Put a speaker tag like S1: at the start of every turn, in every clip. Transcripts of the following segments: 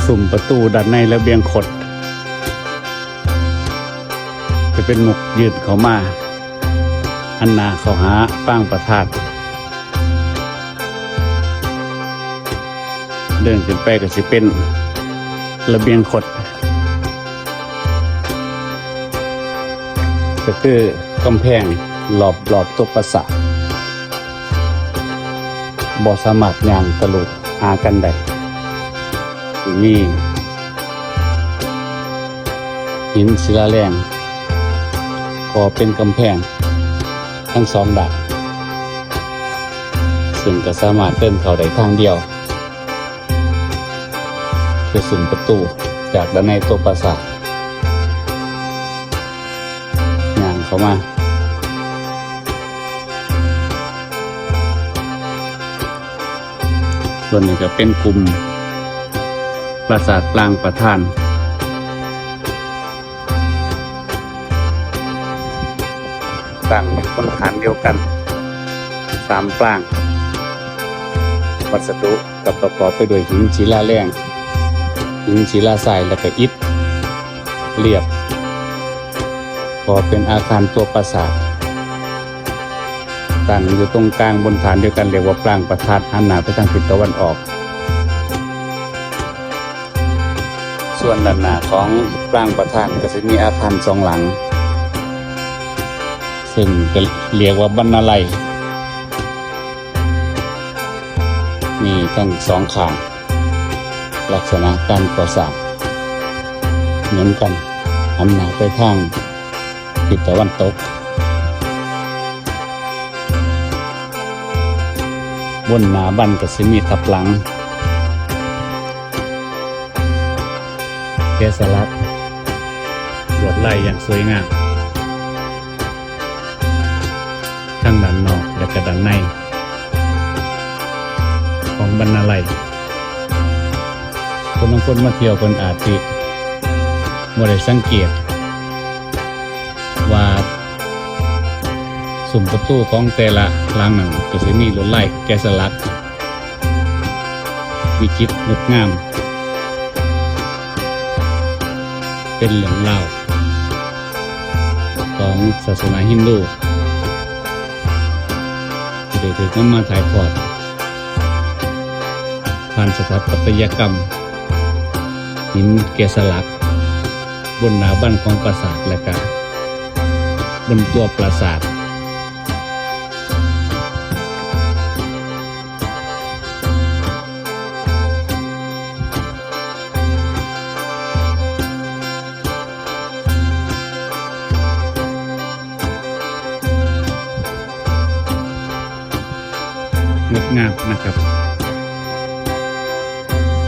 S1: สุ่มประตูด้านในระเบียงขดจะเป็นมุกยืดเข้ามาอันนาเข้าหาปางประทาดเดินขึ้นไปก็สิเป็นระเบียงขดก็คือกำแพงหลอบตัวปราสาทบ่สามารถย่างทะลุหากันได้นี่หินศิลาแรงก็เป็นกำแพงทั้งสองด้านซึ่งก็สามารถเดินเข้าได้ทางเดียวคือสุ่มประตูจากด้านในตัวปราสาทย่างเข้ามาส่วนนี้ก็เป็นกลุ่มปราสาทปรางประธานตั้งบนฐานเดียวกัน3ปรางวัสดุกับประกอบไปด้วยหินศิลาแรงหินศิลาทรายและก็อิฐเรียบพอเป็นอาคารตัวปราสาทตั้งอยู่ตรงกลางบนฐานเดียวกันเรียกว่าปรางประธานหันหน้าไปทางทิศตะวันออกส่วนด้านหน้าของปรางประธานก็จะมีอาคาร2หลังซึ่งจะเรียกว่าบรรณาลัยมีทั้ง2ข้างลักษณะการก่อสร้างเหมือนกันหันหน้าไปทางทิศตะวันตกบนหน้าบั้นก็จะมีทับหลังแกะสลักลวดลายอย่างสวยงามทั้งด้านนอกและก็ด้านในของบรรณาลัยคนบางคนมาเที่ยวคนอาจจะไม่ได้สังเกตว่าสุ่มประตูของแต่ละหลังนั้นก็จะมีลวดลายแกะสลักวิจิตรงดงามเป็นเรื่องเล่าของศาสนาฮินดูที่ได้ถูกนำมาถ่ายทอดผ่านสถาปัตยกรรมหินแกะสลักบนหน้าบั้นของปราสาทและก็บนตัวปราสาทงดงามนะครับ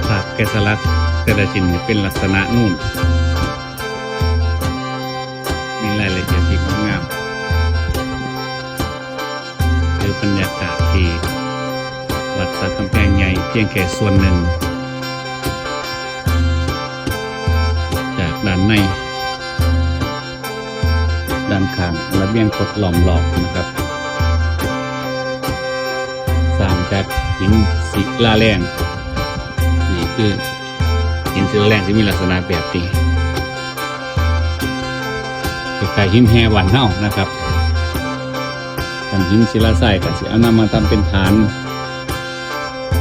S1: ภาพแกะสลักแต่ละชิ้นเป็นลักษณะนู่นมีรายละเอียดที่งดงามหรือบรรยากาศที่วัดสักกำแพงใหญ่เพียงแค่ส่วนหนึ่งจากด้านในด้านข้างระเบียงขดล้อมรอบนะครับสร้างจากหินศิลาแรงนี่คือหินศิลาแรงที่มีลักษณะแบบนี้คล้ายๆหินแห่หวานเน่านะครับกันหินศิลาทรายก็จะเอานำมาทำเป็นฐาน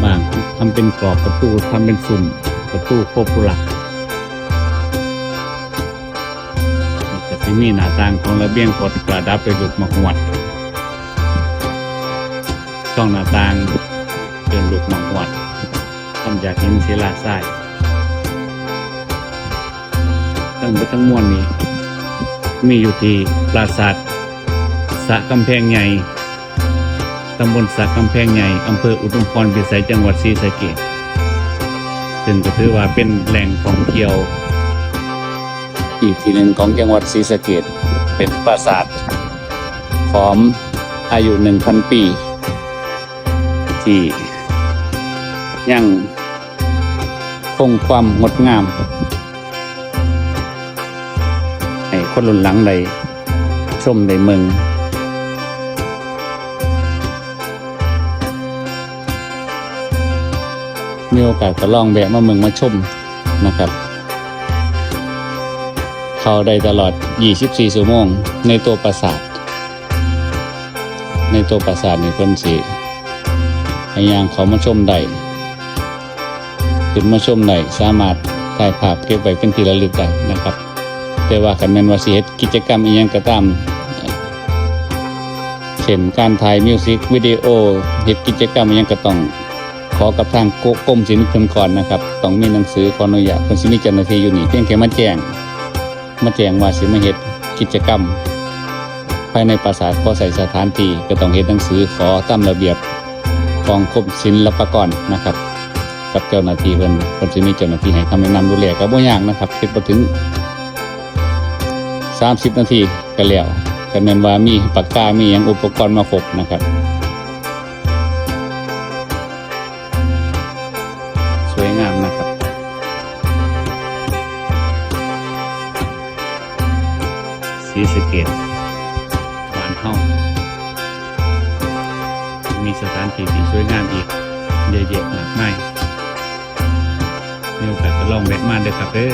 S1: บ้างทำเป็นกรอบประตูทำเป็นสุ่มประตูโคปุระก็จะมีหน้าต่างของระเบียงขดประดับไปด้วยมะฮวดช่องหน้าต่างเป็นลูกหมอกวัดทำจากหินศิลาทรายทั้งหมดทั้งมวลนี้มีอยู่ที่ปราสาทสระกำแพงใหญ่ตำบลสระกำแพงใหญ่อำเภออุทุมพรพิสัยจังหวัดศรีสะเกษซึ่งก็ถือว่าเป็นแหล่งท่องเที่ยวอีกที่หนึ่งของจังหวัดศรีสะเกษเป็นปราสาทขอมอายุ 1,000 ปีที่ยังคงความงดงามให้คนรุ่นหลังได้ชมได้เมือง มีโอกาสก็ลองแวะมาเมืองมาชม นะครับ เข้าได้ตลอด 24 ชั่วโมงในตัวปราสาทนี่เพิ่นสิให้ย่างเขามาชมได้ขึ้นมาชมได้สามารถถ่ายภาพเก็บไว้เป็นที่ระลึกได้นะครับแต่ว่าคันแม่นว่าสิเฮ็ดกิจกรรมอีหยังก็ตามเช่นการถ่ายมิวสิกวิดีโอเฮ็ดกิจกรรมอีหยังก็ต้องขอกับทางกรมศิลป์เพิ่นก่อนนะครับต้องมีหนังสือขออนุญาตเพิ่นสิมีเจ้าหน้าที่อยู่นี่เพียงแค่มาแจ้งว่าสิมาเฮ็ดกิจกรรมภายในปราสาทขอใส่สถานที่ก็ต้องเฮ็ดหนังสือขอตามระเบียบของกรมศิลปากรนะครับกับเจ้าหน้าที่เพิ่นสิมีเจ้าหน้าที่ให้คำแนะนำดูแลก็บ่ยากนะครับเฮ็ดบ่ถึง30 นาทีก็แล้วก็แม่นว่ามีปากกามีหยังอุปกรณ์มาครบนะครับสวยงามนะครับศรีสะเกษบ้านเฮามีสถานที่ที่สวยงามอีกเยอะแยะมากมายมีโอกาสก็ลองแวะมาเด้อครับเด้อ